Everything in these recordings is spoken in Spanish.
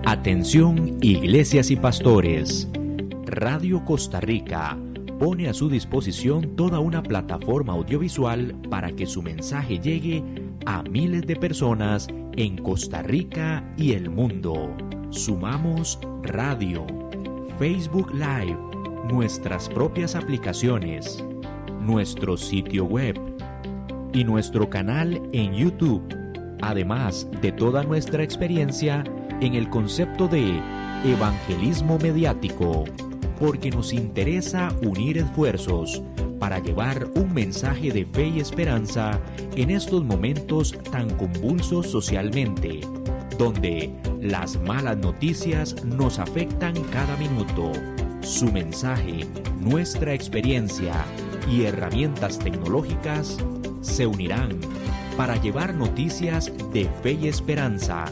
Atención, iglesias y pastores. Radio Costa Rica pone a su disposición toda una plataforma audiovisual para que su mensaje llegue a miles de personas en Costa Rica y el mundo. Sumamos radio, Facebook Live, nuestras propias aplicaciones, nuestro sitio web y nuestro canal en YouTube, además de toda nuestra experiencia en el concepto de evangelismo mediático, porque nos interesa unir esfuerzos para llevar un mensaje de fe y esperanza en estos momentos tan convulsos socialmente, donde las malas noticias nos afectan cada minuto. Su mensaje, nuestra experiencia y herramientas tecnológicas se unirán para llevar noticias de fe y esperanza.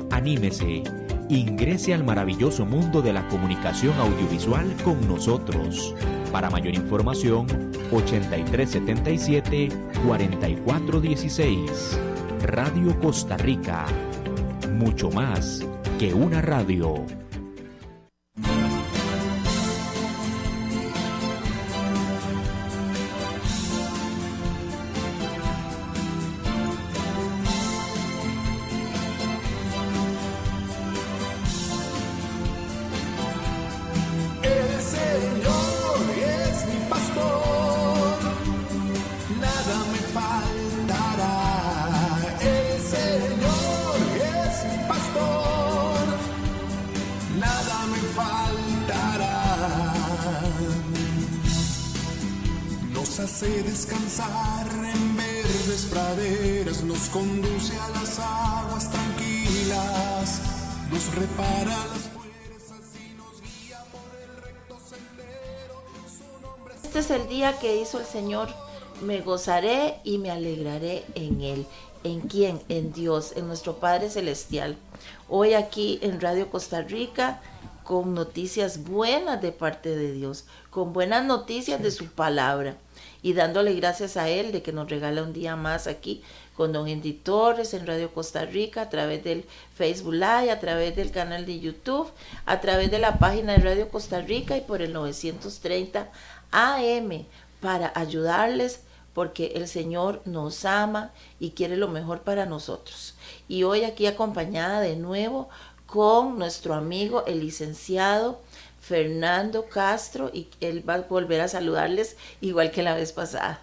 Anímese, ingrese al maravilloso mundo de la comunicación audiovisual con nosotros. Para mayor información, 8377-4416. Radio Costa Rica. Mucho más que una radio. Hace descansar en verdes praderas, nos conduce a las aguas tranquilas, nos repara las fuerzas y nos guía por el recto sendero. Su nombre es... Este es el día que hizo el Señor, me gozaré y me alegraré en Él. ¿En quién? En Dios, en nuestro Padre Celestial. Hoy aquí en Radio Costa Rica, con noticias buenas de parte de Dios, con buenas noticias de su palabra. Y dándole gracias a Él de que nos regala un día más aquí con don Henry Torres en Radio Costa Rica, a través del Facebook Live, a través del canal de YouTube, a través de la página de Radio Costa Rica y por el 930 AM para ayudarles, porque el Señor nos ama y quiere lo mejor para nosotros. Y hoy aquí acompañada de nuevo con nuestro amigo el licenciado Fernando Castro, y él va a volver a saludarles igual que la vez pasada.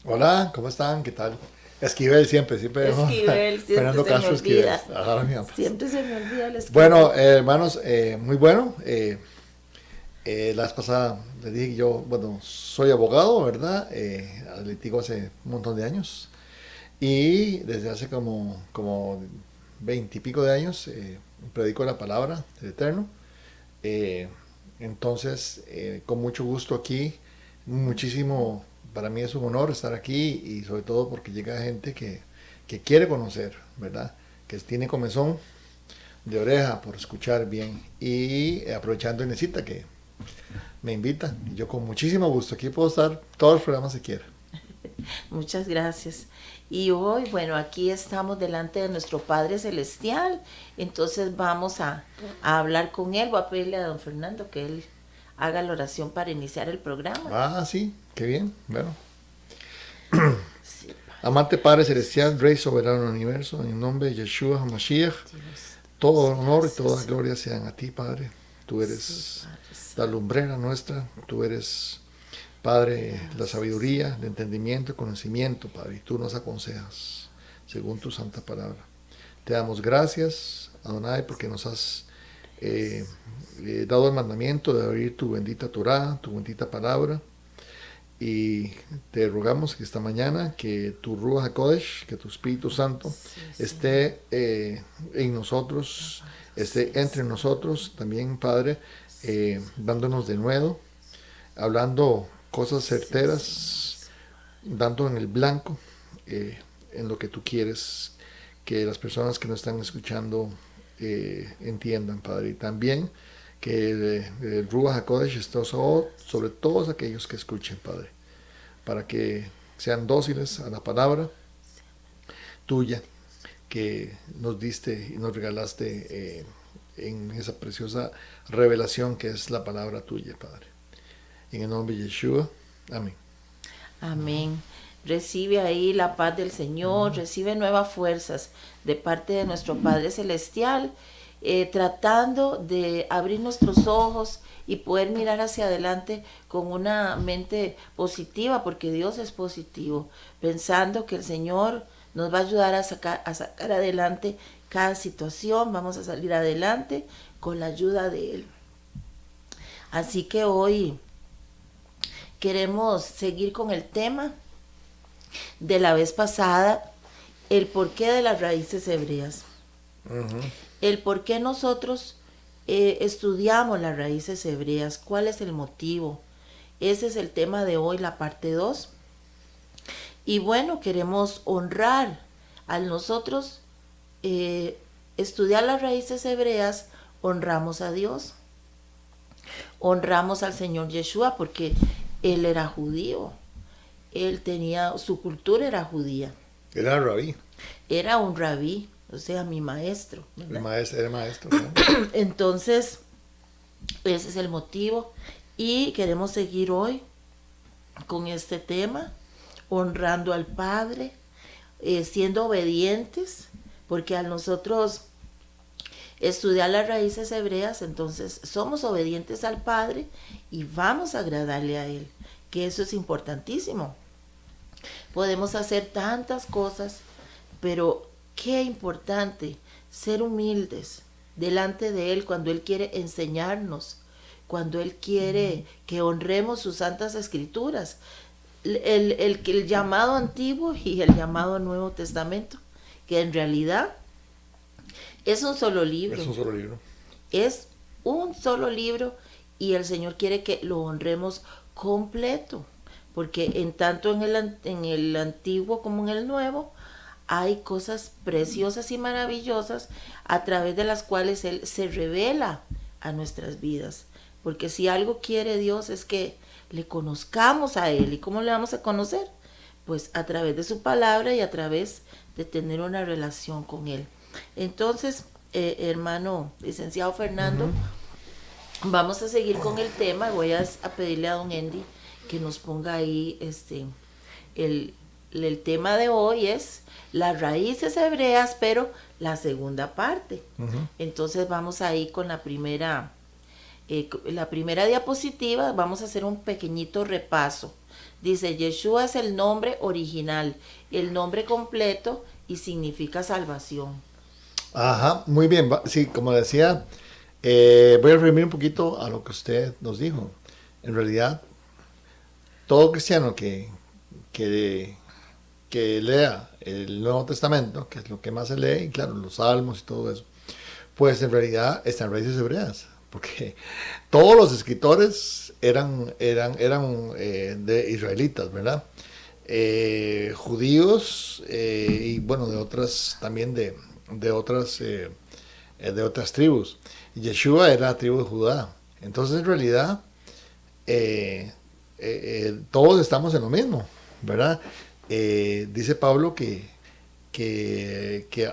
Hola, ¿cómo están? ¿Qué tal? Esquivel siempre. Esquivel, siempre Fernando se Castro me olvida. Esquivel. Siempre se me olvida el Esquivel. Bueno, hermanos, muy bueno. La vez pasada les dije que yo, soy abogado, ¿verdad? Litigo hace un montón de años. Y desde hace como 20 y pico de años predico la palabra del Eterno. Entonces, con mucho gusto aquí, muchísimo, para mí es un honor estar aquí y sobre todo porque llega gente que quiere conocer, ¿verdad? Que tiene comezón de oreja por escuchar bien y aprovechando Inesita que me invita y yo con muchísimo gusto, aquí puedo estar todos los programas que quiera. Muchas gracias. Y hoy, aquí estamos delante de nuestro Padre Celestial, entonces vamos a hablar con Él. Voy a pedirle a don Fernando que Él haga la oración para iniciar el programa. Ah, sí, qué bien, bueno. Sí, Amante Padre Celestial, Rey Soberano del Universo, en el nombre de Yeshua HaMashiach, todo honor y toda gloria sean a ti, Padre. Tú eres la lumbrera nuestra, tú eres... Padre, la sabiduría, el entendimiento, el conocimiento, Padre, y tú nos aconsejas según tu santa palabra. Te damos gracias, Adonai, porque nos has dado el mandamiento de abrir tu bendita Torá, tu bendita palabra, y te rogamos que esta mañana que tu Ruach HaKodesh, que tu Espíritu Santo esté en nosotros, esté entre nosotros también, Padre, dándonos de nuevo, hablando cosas certeras, dando en el blanco, en lo que tú quieres que las personas que nos están escuchando entiendan, Padre. Y también que el Ruach HaKodesh esté sobre todos aquellos que escuchen, Padre, para que sean dóciles a la palabra tuya que nos diste y nos regalaste en esa preciosa revelación que es la palabra tuya, Padre. En el nombre de Yeshua, amén. Amén. Recibe ahí la paz del Señor, recibe nuevas fuerzas de parte de nuestro Padre Celestial, tratando de abrir nuestros ojos y poder mirar hacia adelante con una mente positiva, porque Dios es positivo, pensando que el Señor nos va a ayudar a sacar adelante cada situación, vamos a salir adelante con la ayuda de Él. Así que hoy queremos seguir con el tema de la vez pasada, el porqué de las raíces hebreas. El por qué nosotros estudiamos las raíces hebreas, cuál es el motivo. Ese es el tema de hoy, la parte 2. Y bueno, queremos honrar a nosotros estudiar las raíces hebreas, honramos a Dios, honramos al Señor Yeshua, porque Él era judío, Él tenía, su cultura era judía. Era rabí. Era un rabí, o sea, mi maestro. Era maestro, ¿no? Entonces, ese es el motivo. Y queremos seguir hoy con este tema, honrando al Padre, siendo obedientes, porque a nosotros estudiar las raíces hebreas, entonces somos obedientes al Padre y vamos a agradarle a Él, que eso es importantísimo. Podemos hacer tantas cosas, pero qué importante ser humildes delante de Él cuando Él quiere enseñarnos, cuando Él quiere que honremos sus santas escrituras, el llamado Antiguo y el llamado Nuevo Testamento, que en realidad es un solo libro. Es un solo libro. Es un solo libro y el Señor quiere que lo honremos completo, porque en tanto en el Antiguo como en el Nuevo hay cosas preciosas y maravillosas a través de las cuales Él se revela a nuestras vidas. Porque si algo quiere Dios es que le conozcamos a Él. ¿Y cómo le vamos a conocer? Pues a través de su palabra y a través de tener una relación con Él. Entonces, hermano licenciado Fernando, vamos a seguir con el tema. Voy a pedirle a don Andy que nos ponga ahí el tema de hoy es las raíces hebreas, pero la segunda parte. Entonces vamos ahí con la primera diapositiva. Vamos a hacer un pequeñito repaso. Dice, Yeshua es el nombre original, el nombre completo y significa salvación. Ajá, muy bien. Sí, como decía, voy a referirme un poquito a lo que usted nos dijo. En realidad, todo cristiano que lea el Nuevo Testamento, que es lo que más se lee, y claro, los salmos y todo eso, pues en realidad están raíces hebreas, porque todos los escritores eran de israelitas, ¿verdad? Judíos y bueno, de otras también de otras tribus. Yeshua era la tribu de Judá. Entonces en realidad todos estamos en lo mismo, ¿verdad? Dice Pablo que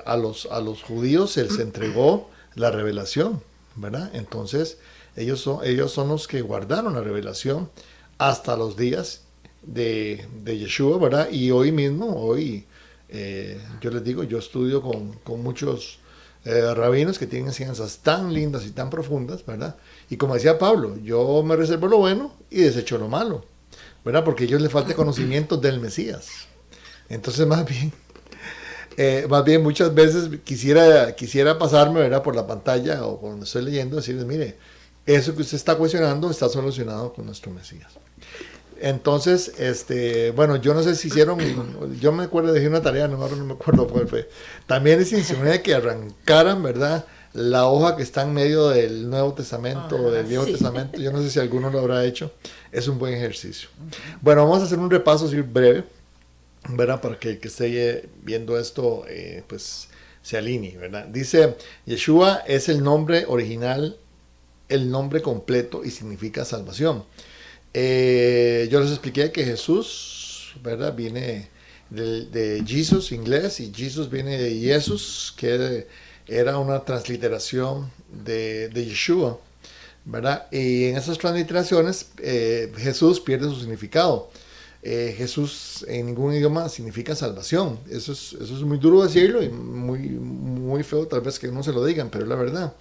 a los judíos se les entregó la revelación, ¿verdad? Entonces ellos son los que guardaron la revelación hasta los días de Yeshua, ¿verdad? Y hoy mismo, yo les digo, yo estudio con muchos rabinos que tienen enseñanzas tan lindas y tan profundas, ¿verdad? Y como decía Pablo, yo me reservo lo bueno y desecho lo malo, ¿verdad? Porque a ellos les falta conocimiento del Mesías. Entonces, más bien muchas veces quisiera pasarme, ¿verdad? Por la pantalla o cuando estoy leyendo, decirles, mire, eso que usted está cuestionando está solucionado con nuestro Mesías. Entonces, bueno, yo no sé si hicieron, yo me acuerdo de una tarea, no me acuerdo cuál fue. También les insinué que arrancaran, ¿verdad?, la hoja que está en medio del Nuevo Testamento o del Viejo Testamento. Yo no sé si alguno lo habrá hecho. Es un buen ejercicio. Bueno, vamos a hacer un repaso así breve, ¿verdad?, para que el que esté viendo esto, pues, se alinee, ¿verdad? Dice, Yeshua es el nombre original, el nombre completo y significa salvación. Yo les expliqué que Jesús, ¿verdad?, viene de Jesus, inglés, y Jesus viene de Jesus, que era una transliteración de Yeshua, ¿verdad? Y en esas transliteraciones Jesús pierde su significado. Jesús en ningún idioma significa salvación. Eso es muy duro decirlo y muy feo tal vez que no se lo digan, pero es la verdad.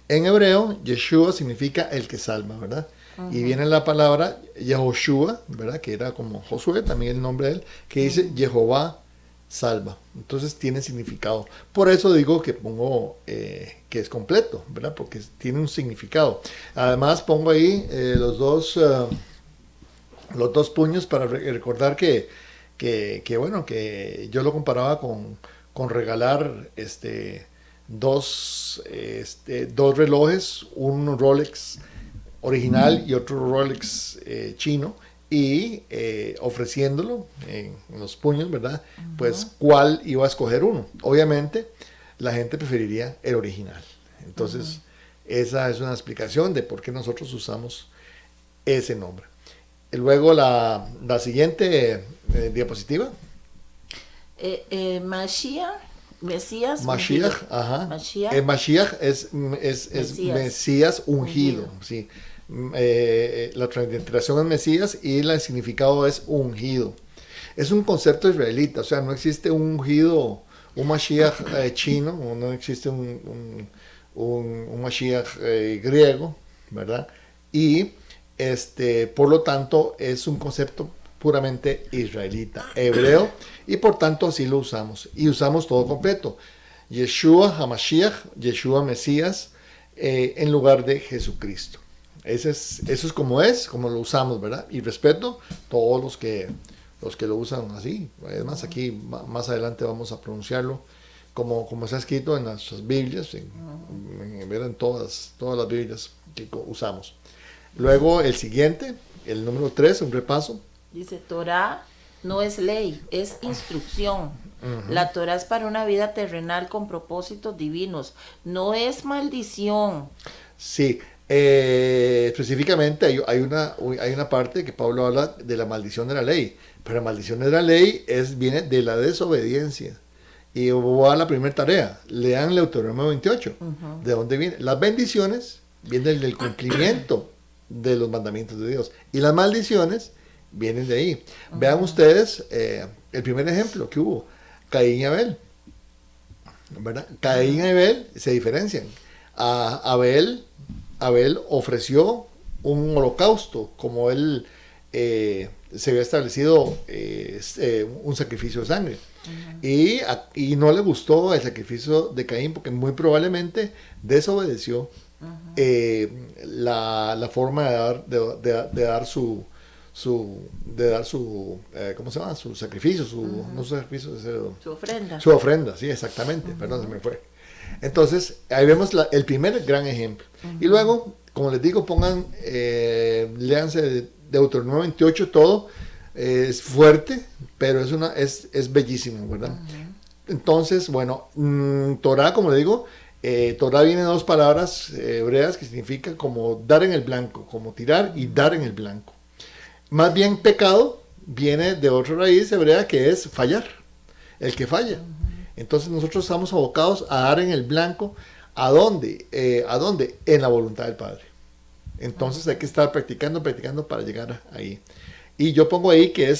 En hebreo, Yeshua significa el que salva, ¿verdad? Uh-huh. Y viene la palabra Yehoshua, ¿verdad? Que era como Josué, también el nombre de él, que dice Jehová salva. Entonces tiene significado. Por eso digo que pongo que es completo, ¿verdad? Porque tiene un significado. Además pongo ahí los dos puños para recordar que bueno, que yo lo comparaba con regalar dos relojes, un Rolex original y otro Rolex chino, y ofreciéndolo en los puños, ¿verdad? Uh-huh. Pues cuál iba a escoger uno. Obviamente la gente preferiría el original. Entonces uh-huh. Esa es una explicación de por qué nosotros usamos ese nombre. Luego la siguiente diapositiva. Mesías. Mashiach, ajá. Mashiach. Mashiach es Mesías ungido. Sí. La transliteración es Mesías y el significado es ungido. Es un concepto israelita, o sea, no existe un ungido, un Mashiach chino, o no existe un Mashiach griego, ¿verdad? Y por lo tanto es un concepto puramente israelita, hebreo, y por tanto así lo usamos, y usamos todo completo, Yeshua HaMashiach, Yeshua Mesías, en lugar de Jesucristo. Eso es como lo usamos, ¿verdad? Y respeto todos los que lo usan así. Además aquí más adelante vamos a pronunciarlo como está escrito en nuestras Biblias, en todas las Biblias que usamos. Luego el siguiente, el número 3, un repaso. Dice, Torah no es ley, es instrucción. Uh-huh. La Torah es para una vida terrenal con propósitos divinos, no es maldición. Sí, específicamente hay una parte que Pablo habla de la maldición de la ley, pero la maldición de la ley viene de la desobediencia. Y voy a la primera tarea, lean Deuteronomio 28, uh-huh. ¿De dónde viene? Las bendiciones vienen del cumplimiento de los mandamientos de Dios, y las maldiciones vienen de ahí. Uh-huh. Vean ustedes el primer ejemplo que hubo, Caín y Abel, ¿verdad? Caín y Abel se diferencian. Abel ofreció un holocausto, como él se había establecido un sacrificio de sangre. Uh-huh. Y no le gustó el sacrificio de Caín, porque muy probablemente desobedeció uh-huh. La forma de dar su ¿cómo se llama? Su sacrificio, uh-huh. No su sacrificio, su ofrenda, sí, exactamente, uh-huh. Perdón, se me fue. Entonces, ahí vemos el primer gran ejemplo. Uh-huh. Y luego, como les digo, léanse Deuteronomio 28, todo es fuerte, pero es bellísimo, ¿verdad? Uh-huh. Entonces, bueno, Torah, como le digo, Torah viene de dos palabras hebreas que significa como dar en el blanco, como tirar y dar en el blanco. Más bien pecado viene de otra raíz hebrea que es fallar, el que falla. Uh-huh. Entonces nosotros estamos abocados a dar en el blanco. ¿A dónde? En la voluntad del Padre. Entonces hay que estar practicando para llegar ahí. Y yo pongo ahí que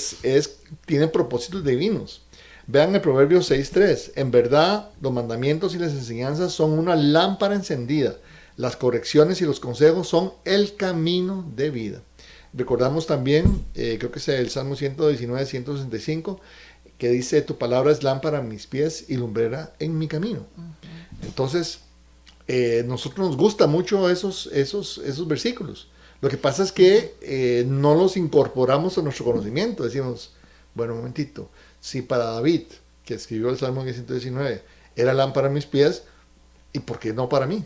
tiene propósitos divinos. Vean el Proverbio 6:3. En verdad, los mandamientos y las enseñanzas son una lámpara encendida. Las correcciones y los consejos son el camino de vida. Recordamos también, creo que es el Salmo 119, 165, que dice, tu palabra es lámpara a mis pies y lumbrera en mi camino. Uh-huh. Entonces, nosotros nos gustan mucho esos versículos. Lo que pasa es que no los incorporamos a nuestro conocimiento. Decimos, bueno, un momentito, si para David, que escribió el Salmo 119, era lámpara a mis pies, ¿y por qué no para mí?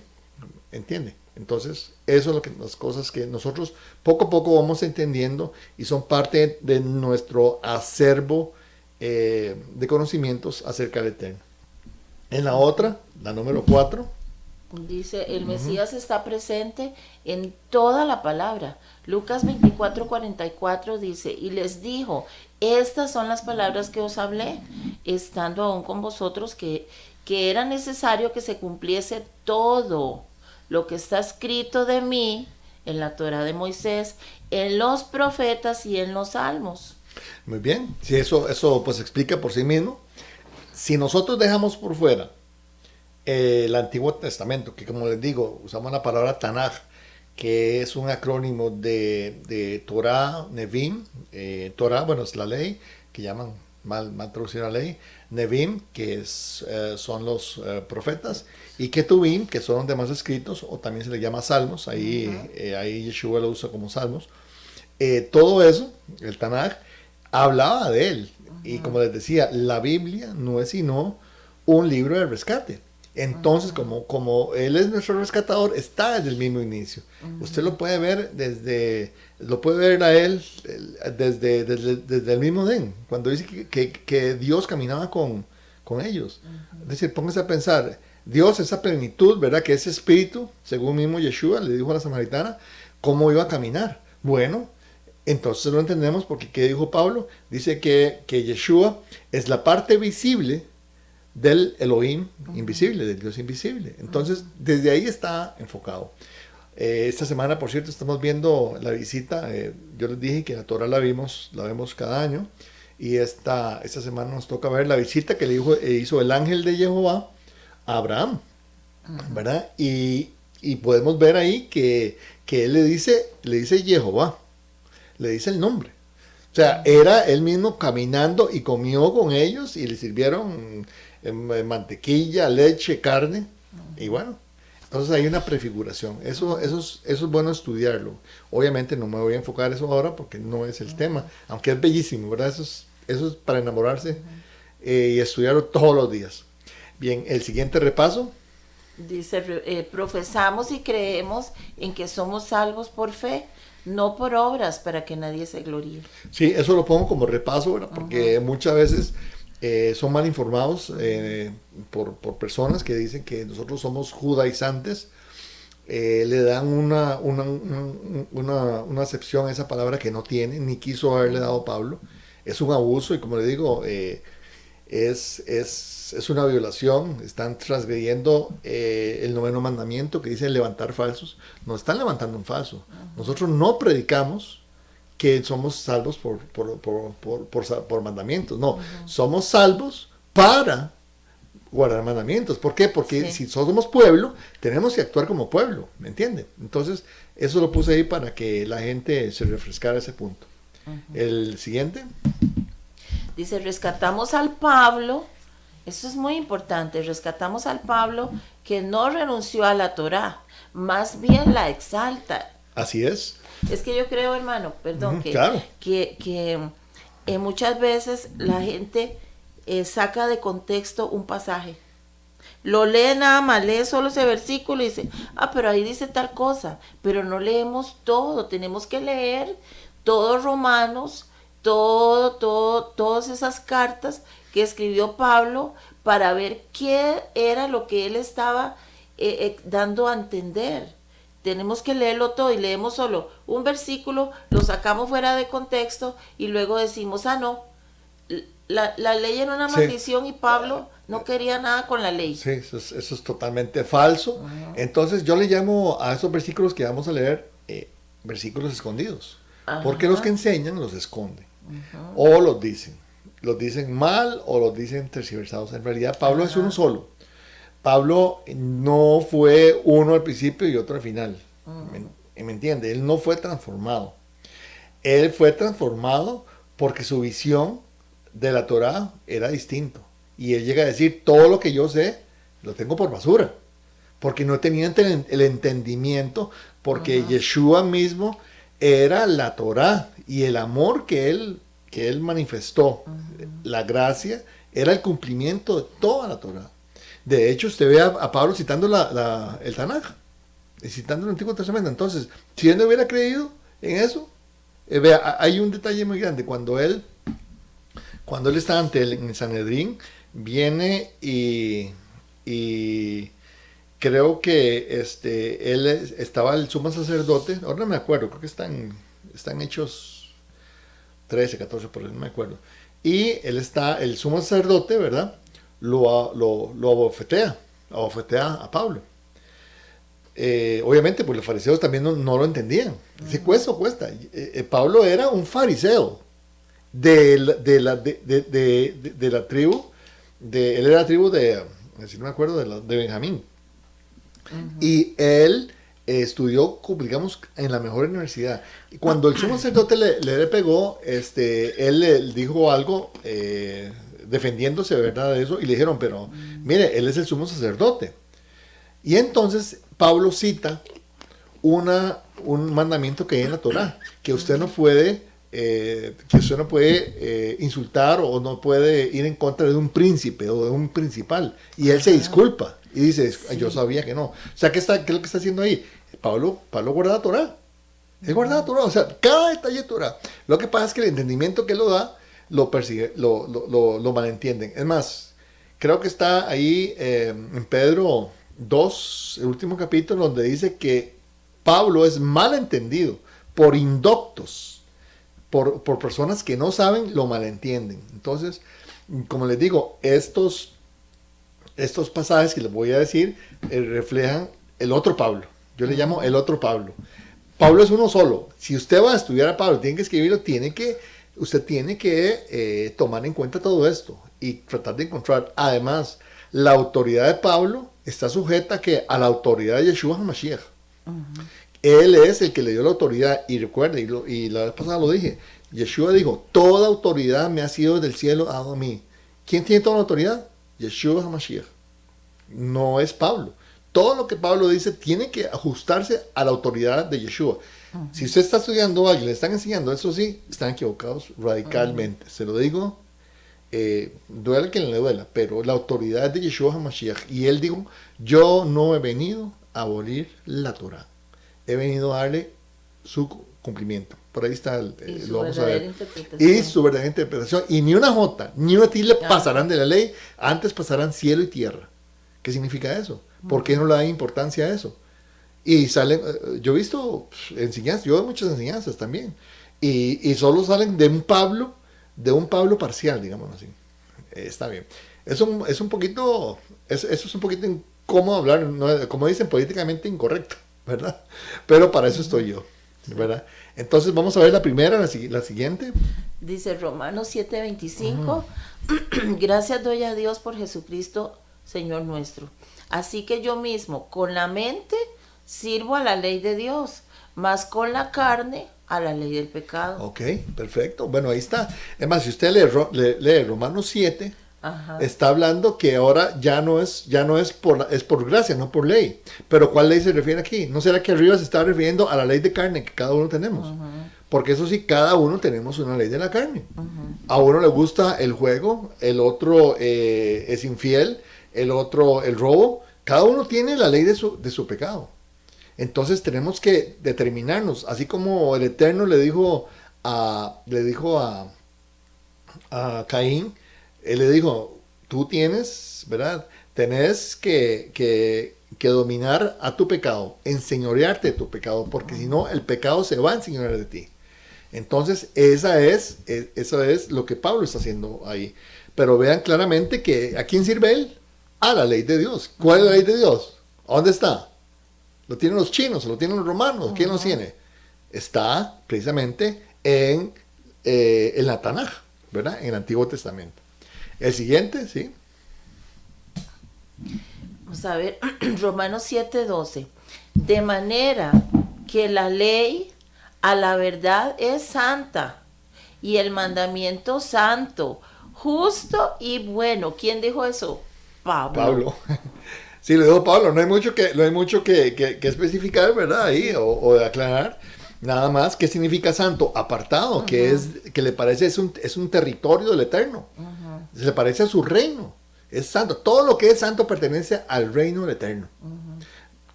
¿Entiende? Entonces, eso es las cosas que nosotros poco a poco vamos entendiendo y son parte de nuestro acervo de conocimientos acerca del Eterno. En la otra, la número 4, dice, el Mesías está presente en toda la palabra. Lucas 24:44 dice, y les dijo, estas son las palabras que os hablé, estando aún con vosotros, que era necesario que se cumpliese todo lo que está escrito de mí en la Torá de Moisés, en los profetas y en los salmos. Muy bien, si eso pues explica por sí mismo. Si nosotros dejamos por fuera el Antiguo Testamento, que como les digo, usamos la palabra Tanaj, que es un acrónimo de Torah, Nevim, Torah, bueno, es la ley, que llaman mal traducida la ley, Nevim, que son los profetas, y Ketuvim, que son los demás escritos, o también se le llama salmos, ahí Yeshua lo usa como salmos. Todo eso, el Tanaj, hablaba de él, y como les decía, la Biblia no es sino un libro de rescate. Entonces, como Él es nuestro rescatador, está desde el mismo inicio. Usted lo puede ver a Él desde el mismo Edén, cuando dice que Dios caminaba con ellos. Es decir, póngase a pensar, Dios, esa plenitud, ¿verdad? Que ese espíritu, según mismo Yeshua le dijo a la samaritana, ¿cómo iba a caminar? Bueno, entonces lo entendemos porque, ¿qué dijo Pablo? Dice que Yeshua es la parte visible del Elohim invisible, del Dios invisible. Entonces, desde ahí está enfocado. Esta semana, por cierto, estamos viendo la visita. Yo les dije que la Torah la vemos cada año. Y esta semana nos toca ver la visita que hizo el ángel de Jehová a Abraham, ¿verdad? Y podemos ver ahí que él le dice Jehová, le dice el nombre. O sea, era él mismo caminando y comió con ellos y le sirvieron mantequilla, leche, carne, y bueno, entonces hay una prefiguración. Eso es bueno estudiarlo. Obviamente no me voy a enfocar eso ahora porque no es el tema, aunque es bellísimo, ¿verdad? Eso es para enamorarse y estudiarlo todos los días. Bien, el siguiente repaso. Dice, profesamos y creemos en que somos salvos por fe, no por obras, para que nadie se gloríe. Sí, eso lo pongo como repaso, ¿verdad? Porque muchas veces son mal informados por personas que dicen que nosotros somos judaizantes. Le dan una acepción a esa palabra que no tiene, ni quiso haberle dado Pablo. Es un abuso y, como le digo, es una violación. Están transgrediendo el 9º mandamiento que dice levantar falsos. No están levantando un falso. Nosotros no predicamos que somos salvos por mandamientos. No, somos salvos para guardar mandamientos. ¿Por qué? Porque si somos pueblo, tenemos que actuar como pueblo, ¿me entiende? Entonces, eso lo puse ahí para que la gente se refrescara ese punto. El siguiente. Dice, rescatamos al Pablo, eso es muy importante, rescatamos al Pablo que no renunció a la Torá, más bien la exalta. Así es. Es que yo creo, hermano, perdón, claro. que muchas veces la gente saca de contexto un pasaje. Lo lee nada más, lee solo ese versículo y dice, pero ahí dice tal cosa, pero no leemos todo, tenemos que leer todos Romanos, todas esas cartas que escribió Pablo para ver qué era lo que él estaba dando a entender. Tenemos que leerlo todo y leemos solo un versículo, lo sacamos fuera de contexto y luego decimos, no, la ley era una maldición y Pablo no quería nada con la ley. Sí, eso es totalmente falso. Entonces yo le llamo a esos versículos que vamos a leer versículos escondidos. Porque los que enseñan los esconden. O los dicen mal o los dicen tergiversados. En realidad Pablo es uno solo. Pablo no fue uno al principio y otro al final. ¿Me entiende? Él no fue transformado. Él fue transformado porque su visión de la Torá era distinto. Y él llega a decir, todo lo que yo sé, lo tengo por basura. Porque no tenía el entendimiento, porque Yeshua mismo era la Torá. Y el amor que él manifestó, la gracia, era el cumplimiento de toda la Torá. De hecho, usted ve a Pablo citando el Tanaj, citando el Antiguo Testamento. Entonces, si él no hubiera creído en eso, vea, hay un detalle muy grande. Cuando él está ante el Sanedrín, viene y creo que él estaba el sumo sacerdote, ahora no me acuerdo, creo que están Hechos 13, 14, por ahí no me acuerdo. Y él está, el sumo sacerdote, ¿verdad? lo abofetea a Pablo. Obviamente, pues los fariseos también no lo entendían. Dice, cuesta. Pablo era un fariseo de la tribu, él era la tribu si no me acuerdo, de Benjamín. Y él estudió, digamos, en la mejor universidad. Y cuando el sumo sacerdote le pegó, él le dijo algo defendiéndose, ¿verdad?, de eso, y le dijeron, pero mire, él es el sumo sacerdote. Y entonces Pablo cita un mandamiento que hay en la Torá, que usted no puede insultar o no puede ir en contra de un príncipe o de un principal. Y él se disculpa y dice, yo sabía que no. O sea, ¿qué es lo que está haciendo ahí? Pablo guarda la Torá. Él guarda la Torá, o sea, cada detalle de Torá. Lo que pasa es que el entendimiento que lo da, lo persigue, lo malentienden. Es más, creo que está ahí en Pedro 2, el último capítulo, donde dice que Pablo es mal entendido por indoctos, por personas que no saben, lo malentienden. Entonces, como les digo, estos pasajes que les voy a decir reflejan el otro Pablo. Yo le llamo el otro Pablo. Pablo es uno solo. Si usted va a estudiar a Pablo, tiene que escribirlo, usted tiene que tomar en cuenta todo esto y tratar de encontrar. Además, la autoridad de Pablo está sujeta a la autoridad de Yeshua HaMashiach. Él es el que le dio la autoridad. Y recuerde, y la vez pasada lo dije, Yeshua dijo, toda autoridad me ha sido del cielo dado a mí. ¿Quién tiene toda la autoridad? Yeshua HaMashiach. No es Pablo. Todo lo que Pablo dice tiene que ajustarse a la autoridad de Yeshua. Si usted está estudiando algo y le están enseñando eso, sí, están equivocados radicalmente. Se lo digo, duele quien le duela, pero la autoridad de Yeshua HaMashiach. Y él dijo, yo no he venido a abolir la Torah. He venido a darle su cumplimiento. Por ahí está, lo vamos a ver. Y su verdadera interpretación. Y ni una jota, ni una tilde pasarán de la ley, antes pasarán cielo y tierra. ¿Qué significa eso? ¿Por qué no le da importancia a eso? Y salen, yo he visto enseñanzas, yo doy muchas enseñanzas también, y solo salen de un Pablo parcial, digamos así. Está bien. Eso es un poquito incómodo hablar, ¿no? Como dicen, políticamente incorrecto, ¿verdad? Pero para eso estoy yo, ¿verdad? Entonces vamos a ver la primera, la siguiente. Dice Romanos 7:25, gracias doy a Dios por Jesucristo, Señor nuestro. Así que yo mismo, con la mente, sirvo a la ley de Dios, mas con la carne, a la ley del pecado. Ok, perfecto. Bueno, ahí está. Es más, si usted lee Romanos 7, está hablando que ahora ya no es por gracia, no por ley. Pero ¿cuál ley se refiere aquí? ¿No será que arriba se está refiriendo a la ley de carne que cada uno tenemos? Porque eso sí, cada uno tenemos una ley de la carne. A uno le gusta el juego, el otro es infiel, el otro el robo. Cada uno tiene la ley de su pecado. Entonces tenemos que determinarnos, así como el Eterno le dijo a Caín, él le dijo, tú tienes, ¿verdad? Tenés que dominar a tu pecado, enseñorearte de tu pecado, porque si no, el pecado se va a enseñorear de ti. Entonces, eso es lo que Pablo está haciendo ahí. Pero vean claramente que ¿a quién sirve él? A la ley de Dios. ¿Cuál es la ley de Dios? ¿A dónde está? ¿Lo tienen los chinos? ¿Lo tienen los romanos? ¿Quién lo tiene? Está precisamente en la Tanaj, ¿verdad? En el Antiguo Testamento. El siguiente, ¿sí? Vamos a ver, Romanos 7:12. De manera que la ley a la verdad es santa, y el mandamiento santo, justo y bueno. ¿Quién dijo eso? Pablo. Sí, lo dijo Pablo. No hay mucho que especificar, ¿verdad? Ahí, o de aclarar. Nada más, ¿qué significa santo? Apartado, que le parece es un territorio del Eterno. Se le parece a su reino. Es santo. Todo lo que es santo pertenece al reino del Eterno.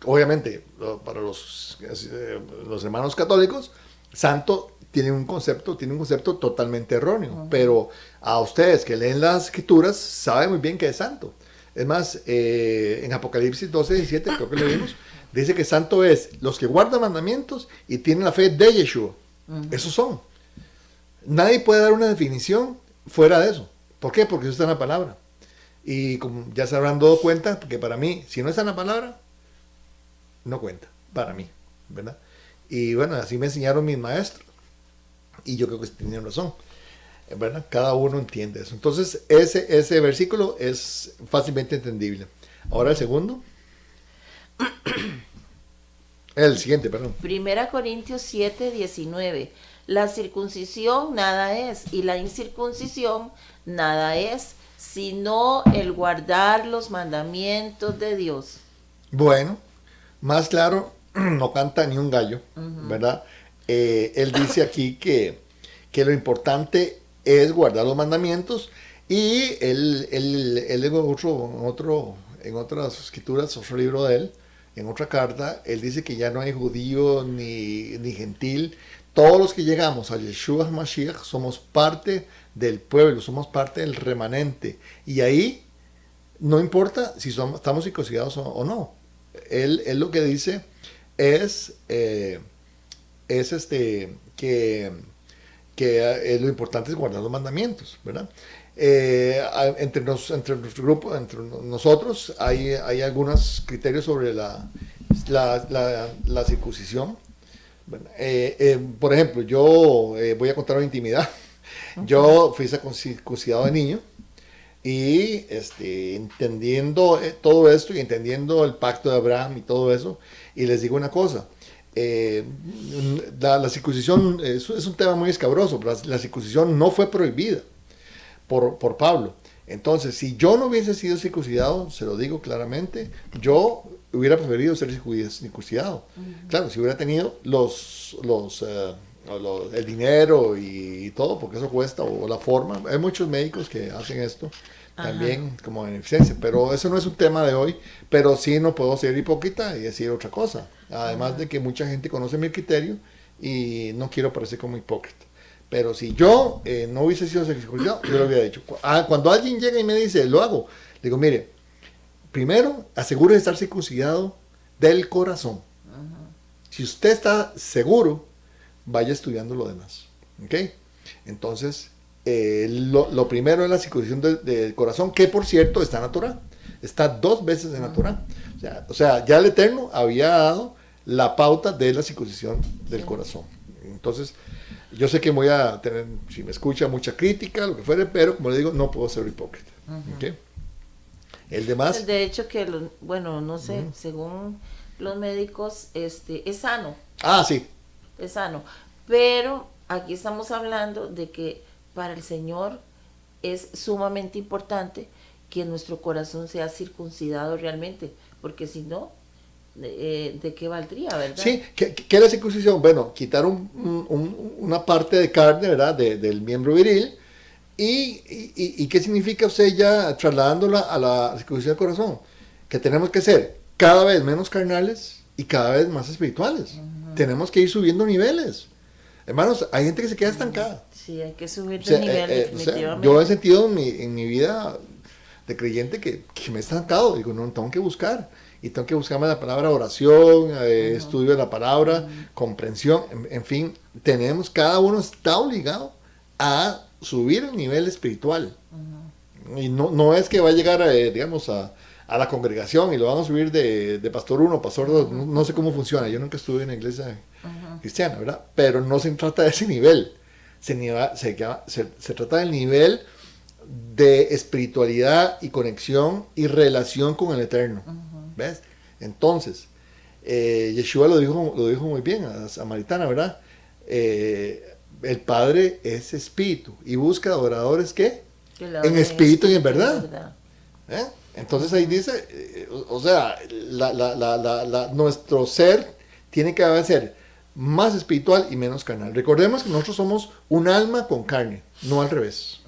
Obviamente, para los hermanos católicos, santo tiene un concepto totalmente erróneo. Pero a ustedes que leen las escrituras, saben muy bien que es santo. Es más, en Apocalipsis 12:17, creo que leímos, dice que santo es los que guardan mandamientos y tienen la fe de Yeshua. Esos son. Nadie puede dar una definición fuera de eso. ¿Por qué? Porque eso está en la palabra. Y como ya se habrán dado cuenta, porque para mí, si no está en la palabra, no cuenta, para mí, ¿verdad? Y bueno, así me enseñaron mis maestros. Y yo creo que tienen razón, ¿verdad? Cada uno entiende eso. Entonces, ese versículo es fácilmente entendible. Ahora el segundo. El siguiente, perdón. 1 Corintios 7, 19. La circuncisión nada es, y la incircuncisión nada es, sino el guardar los mandamientos de Dios. Bueno, más claro, no canta ni un gallo, ¿verdad? Él dice aquí que lo importante es guardar los mandamientos, y él en otras escrituras, otro libro de él, en otra carta, él dice que ya no hay judío ni gentil. Todos los que llegamos a Yeshua HaMashiach somos parte del pueblo, somos parte del remanente. Y ahí no importa si estamos circuncidados o no. Él lo que dice es que lo importante es guardar los mandamientos, ¿verdad? Entre nuestro grupo, entre nosotros, hay algunos criterios sobre la circuncisión. Bueno, por ejemplo, yo voy a contar una intimidad. Yo fui circuncidado de niño, y entendiendo todo esto y entendiendo el pacto de Abraham y todo eso, y les digo una cosa, la circuncisión es un tema muy escabroso. La circuncisión no fue prohibida por Pablo. Entonces, si yo no hubiese sido circuncidado, se lo digo claramente, yo hubiera preferido ser circuncidado. Claro, si hubiera tenido el dinero y todo, porque eso cuesta, o la forma. Hay muchos médicos que hacen esto también como beneficencia, pero eso no es un tema de hoy. Pero sí no puedo ser hipócrita y decir otra cosa. Además de que mucha gente conoce mi criterio y no quiero parecer como hipócrita. Pero si yo no hubiese sido circuncidado, yo lo hubiera dicho. Cuando alguien llega y me dice, lo hago, le digo, mire, primero asegure de estar circuncidado del corazón. Si usted está seguro, vaya estudiando lo demás. ¿Ok? Entonces, lo primero es la circuncisión del corazón, que por cierto está en la Torah. Está 2 veces en la Torah. O sea, ya el Eterno había dado la pauta de la circuncisión del corazón. Entonces, yo sé que voy a tener, si me escucha, mucha crítica, lo que fuere, pero como le digo, no puedo ser hipócrita. ¿Okay? El demás. De hecho, que, bueno, no sé, según los médicos, es sano. Ah, sí. Es sano. Pero aquí estamos hablando de que para el Señor es sumamente importante que nuestro corazón sea circuncidado realmente, porque si no, ¿de qué valdría, verdad? Sí, ¿qué es la circuncisión? Bueno, quitar una parte de carne, ¿verdad?, del miembro viril. ¿Y qué significa usted ya trasladándola a la circuncisión del corazón? Que tenemos que ser cada vez menos carnales y cada vez más espirituales. Tenemos que ir subiendo niveles. Hermanos, hay gente que se queda estancada. Sí, hay que subir de nivel, definitivamente. Yo he sentido en mi vida de creyente que me he estancado. Digo, no, tengo que buscar. Y tengo que buscarme la palabra oración, estudio de la palabra, comprensión. En fin, cada uno está obligado a subir el nivel espiritual. Y no es que va a llegar, digamos, a la congregación y lo van a subir de pastor 1, pastor 2. No sé cómo funciona. Yo nunca estuve en la iglesia cristiana, ¿verdad? Pero no se trata de ese nivel. Se trata del nivel de espiritualidad y conexión y relación con el Eterno. ¿Ves? Entonces, Yeshua lo dijo muy bien a Samaritana, ¿verdad? El Padre es espíritu y busca adoradores ¿qué? En espíritu y en verdad. Entonces ahí dice, o sea, nuestro ser tiene que ser más espiritual y menos carnal. Recordemos que nosotros somos un alma con carne, no al revés.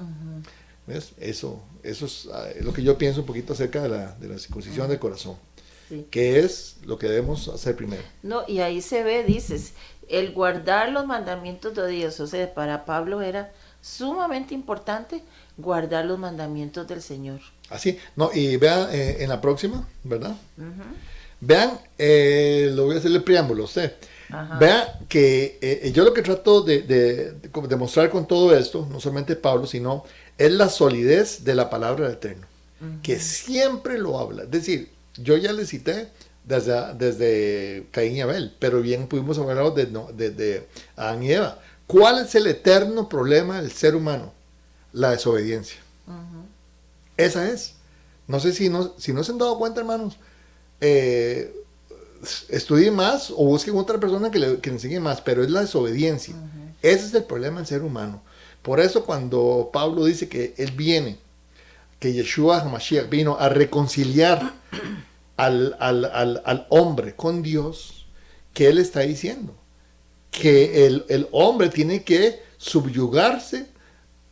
¿Ves? Eso es lo que yo pienso un poquito acerca de la circuncisión del corazón. Sí. Que es lo que debemos hacer primero. No, y ahí se ve, dices, el guardar los mandamientos de Dios. O sea, para Pablo era sumamente importante guardar los mandamientos del Señor. Así, no, y vean en la próxima, ¿verdad? Vean, lo voy a hacer el preámbulo, usted. Vean que yo lo que trato de mostrar con todo esto, no solamente Pablo, sino es la solidez de la palabra del Eterno. que siempre lo habla. Es decir, yo ya le cité desde Caín y Abel, pero bien pudimos hablar de Adán y Eva. ¿Cuál es el eterno problema del ser humano? La desobediencia. Esa es. No sé si no se han dado cuenta, hermanos. Estudien más o busquen otra persona que le enseñe más, pero es la desobediencia. Ese es el problema del ser humano. Por eso cuando Pablo dice que él viene, que Yeshua HaMashiach vino a reconciliar al hombre con Dios, ¿qué él está diciendo? Que el hombre tiene que subyugarse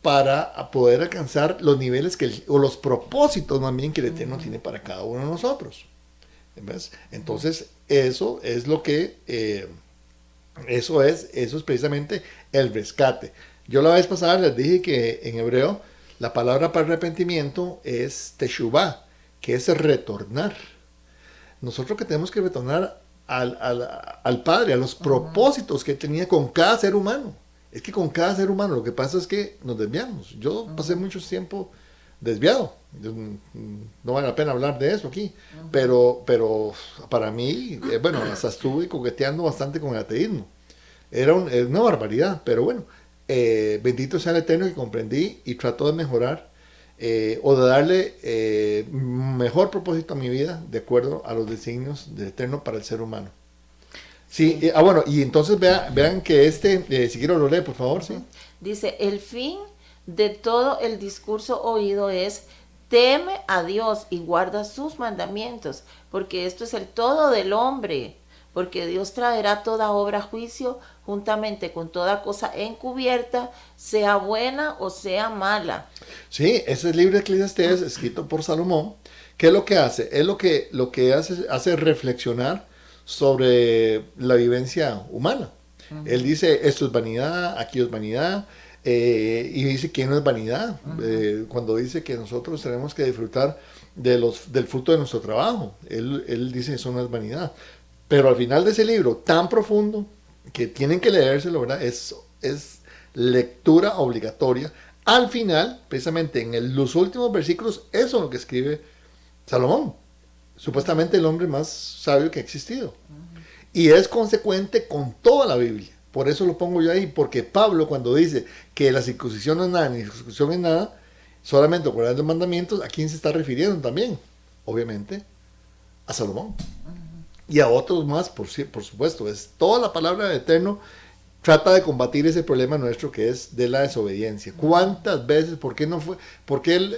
para poder alcanzar los niveles o los propósitos más bien que el Eterno tiene para cada uno de nosotros. ¿Ves? Entonces, eso es lo que, eso es precisamente el rescate. Yo la vez pasada les dije que en hebreo la palabra para arrepentimiento es teshuvah, que es retornar. Nosotros que tenemos que retornar al Padre, a los propósitos que tenía con cada ser humano. Es que con cada ser humano lo que pasa es que nos desviamos. Yo pasé mucho tiempo desviado. No vale la pena hablar de eso aquí. Pero para mí, bueno, hasta estuve coqueteando bastante con el ateísmo. Era una barbaridad, pero bueno, bendito sea el Eterno que comprendí y trató de mejorar o de darle mejor propósito a mi vida de acuerdo a los designios del Eterno para el ser humano. Sí, bueno, y entonces vean que si quiero lo lee, por favor, sí. Dice, el fin de todo el discurso oído es, teme a Dios y guarda sus mandamientos, porque esto es el todo del hombre, porque Dios traerá toda obra a juicio, juntamente con toda cosa encubierta, sea buena o sea mala. Sí, ese es el libro de Eclesiastés, escrito por Salomón. ¿Qué es lo que hace? Es lo que hace reflexionar sobre la vivencia humana. Él dice, esto es vanidad, aquí es vanidad, y dice que no es vanidad, cuando dice que nosotros tenemos que disfrutar del fruto de nuestro trabajo. Él dice, eso no es vanidad. Pero al final de ese libro tan profundo, que tienen que leérselo, ¿verdad? Es lectura obligatoria. Al final, precisamente en los últimos versículos, eso es lo que escribe Salomón. Supuestamente el hombre más sabio que ha existido. Y es consecuente con toda la Biblia. Por eso lo pongo yo ahí, porque Pablo cuando dice que la circuncisión no es nada, ni la circuncisión es nada, solamente guardar los mandamientos, ¿a quién se está refiriendo también? Obviamente, a Salomón. Y a otros más, por supuesto. Es toda la palabra del Eterno trata de combatir ese problema nuestro que es de la desobediencia. ¿Cuántas veces, por qué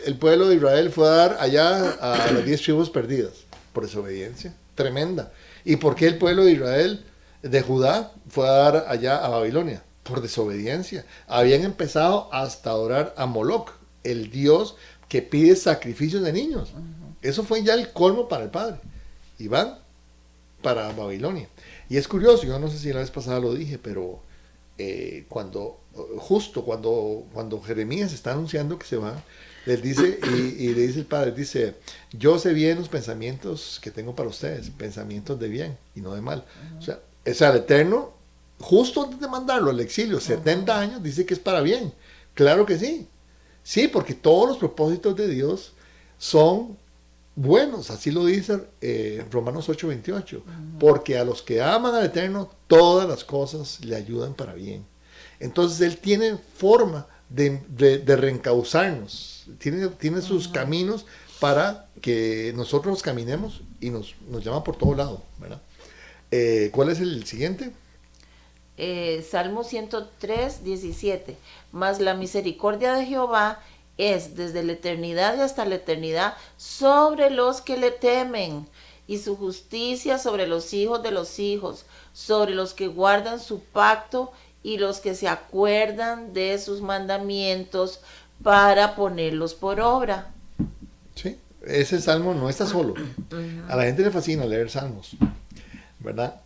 el pueblo de Israel fue a dar allá a las 10 tribus perdidas? Por desobediencia tremenda. ¿Y por qué el pueblo de Israel, de Judá, fue a dar allá a Babilonia? Por desobediencia. Habían empezado hasta adorar a Moloch, el dios que pide sacrificios de niños. Eso fue ya el colmo para el padre. Y van para Babilonia. Y es curioso, yo no sé si la vez pasada lo dije, pero cuando Jeremías está anunciando que se va, les dice, y le dice el padre, dice, yo sé bien los pensamientos que tengo para ustedes, pensamientos de bien y no de mal. O sea, el Eterno, justo antes de mandarlo al exilio, 70 años, dice que es para bien. Claro que sí. Sí, porque todos los propósitos de Dios son buenos, así lo dice Romanos 8:28, porque a los que aman al Eterno, todas las cosas le ayudan para bien. Entonces Él tiene forma de reencauzarnos, tiene sus caminos para que nosotros caminemos y nos llama por todo lado, ¿verdad? ¿Cuál es el siguiente? Salmo 103:17, mas la misericordia de Jehová es desde la eternidad y hasta la eternidad sobre los que le temen, y su justicia sobre los hijos de los hijos, sobre los que guardan su pacto y los que se acuerdan de sus mandamientos para ponerlos por obra. Sí, ese salmo no está solo. A la gente le fascina leer salmos, ¿verdad?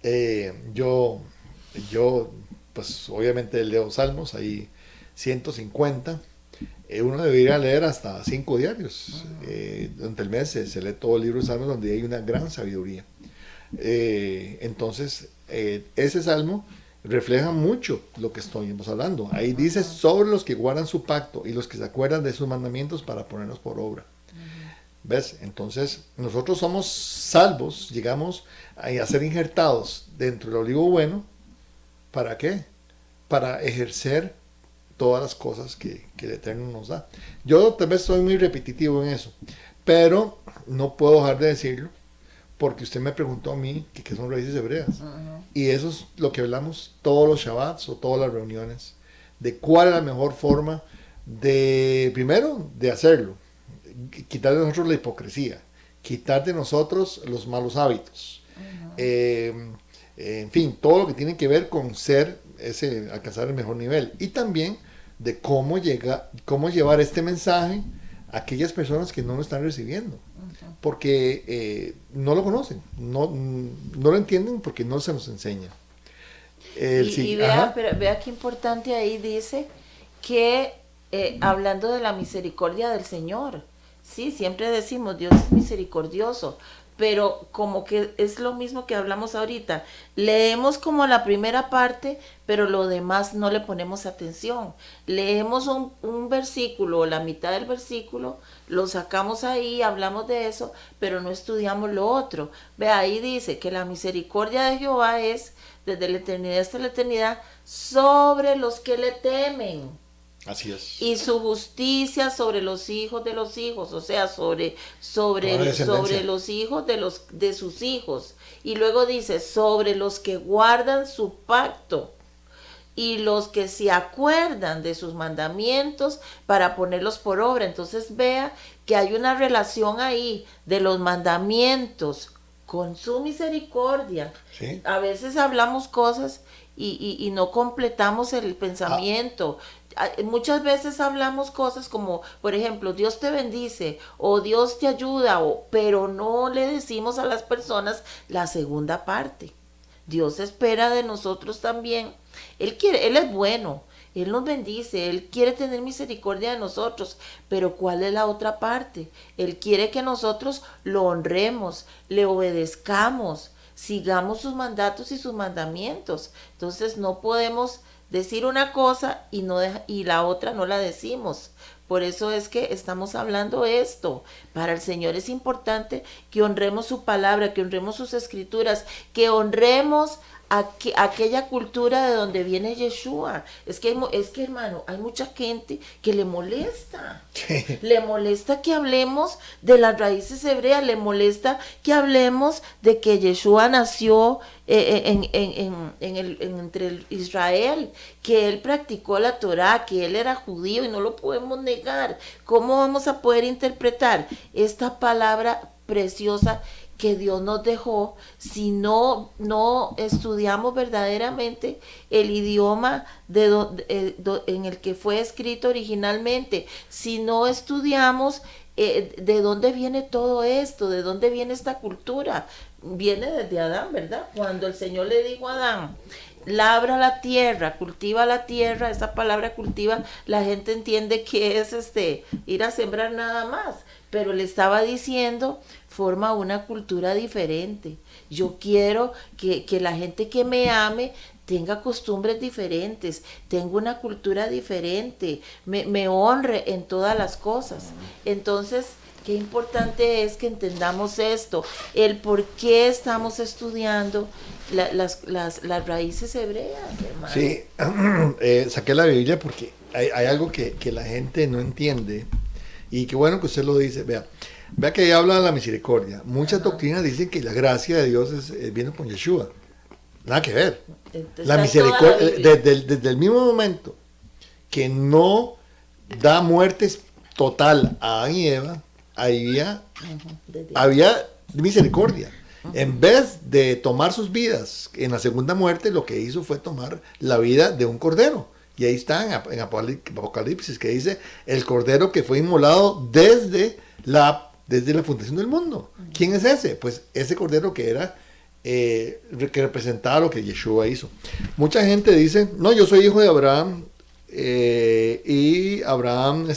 Yo pues obviamente leo salmos, hay 150. Uno debería leer hasta 5 diarios. Durante el mes se lee todo el libro de Salmos, donde hay una gran sabiduría. Entonces, ese salmo refleja mucho lo que estamos hablando. Ahí dice sobre los que guardan su pacto y los que se acuerdan de sus mandamientos para ponerlos por obra. ¿Ves? Entonces, nosotros somos salvos, llegamos a ser injertados dentro del olivo bueno. ¿Para qué? Para ejercer todas las cosas que el Eterno nos da. Yo tal vez soy muy repetitivo en eso, pero no puedo dejar de decirlo, porque usted me preguntó a mí qué son raíces hebreas. Y eso es lo que hablamos todos los Shabbats o todas las reuniones, de cuál es la mejor forma de, primero, de hacerlo. Quitar de nosotros la hipocresía, quitar de nosotros los malos hábitos, en fin, todo lo que tiene que ver con alcanzar el mejor nivel, y también de cómo llevar este mensaje a aquellas personas que no lo están recibiendo, porque no lo conocen, no lo entienden porque no se nos enseña. Y vea qué importante ahí dice que hablando de la misericordia del Señor. Sí, siempre decimos, Dios es misericordioso, pero como que es lo mismo que hablamos ahorita. Leemos como la primera parte, pero lo demás no le ponemos atención. Leemos un versículo o la mitad del versículo, lo sacamos ahí, hablamos de eso, pero no estudiamos lo otro. Ve, ahí dice que la misericordia de Jehová es desde la eternidad hasta la eternidad sobre los que le temen. Así es. Y su justicia sobre los hijos de los hijos, o sea, sobre los hijos de sus hijos. Y luego dice, sobre los que guardan su pacto y los que se acuerdan de sus mandamientos para ponerlos por obra. Entonces vea que hay una relación ahí de los mandamientos con su misericordia. ¿Sí? A veces hablamos cosas y no completamos el pensamiento. Muchas veces hablamos cosas como, por ejemplo, Dios te bendice o Dios te ayuda, pero no le decimos a las personas la segunda parte. Dios espera de nosotros también. Él es bueno, Él nos bendice, Él quiere tener misericordia de nosotros, pero ¿cuál es la otra parte? Él quiere que nosotros lo honremos, le obedezcamos, sigamos sus mandatos y sus mandamientos. Entonces no podemos decir una cosa y la otra no la decimos. Por eso es que estamos hablando esto. Para el Señor es importante que honremos su palabra, que honremos sus escrituras, que honremos aquella cultura de donde viene Yeshua. Es que hermano, hay mucha gente que le molesta. Le molesta que hablemos de las raíces hebreas, le molesta que hablemos de que Yeshua nació entre Israel, que él practicó la Torá, que él era judío y no lo podemos negar. ¿Cómo vamos a poder interpretar esta palabra preciosa que Dios nos dejó si no estudiamos verdaderamente el idioma en el que fue escrito originalmente, si no estudiamos de dónde viene todo esto, de dónde viene esta cultura? Viene desde Adán, ¿verdad? Cuando el Señor le dijo a Adán, labra la tierra, cultiva la tierra, esa palabra cultiva, la gente entiende que es ir a sembrar nada más, pero le estaba diciendo, forma una cultura diferente. Yo quiero que la gente que me ame tenga costumbres diferentes, tenga una cultura diferente, me honre en todas las cosas. Entonces, qué importante es que entendamos esto, el por qué estamos estudiando las raíces hebreas, hermano. Sí, saqué la Biblia porque hay algo que la gente no entiende, y qué bueno que usted lo dice. Vea que ahí habla de la misericordia. Muchas doctrinas dicen que la gracia de Dios viene con Yeshua. Nada que ver. Entonces, La misericordia, desde el mismo momento que no da muerte total a Adán y Eva, había misericordia. En vez de tomar sus vidas en la segunda muerte, lo que hizo fue tomar la vida de un cordero. Y ahí está en Apocalipsis, que dice el cordero que fue inmolado desde la fundación del mundo. ¿Quién es ese? Pues ese cordero que era que representaba lo que Yeshua hizo. Mucha gente dice, no, yo soy hijo de Abraham, y Abraham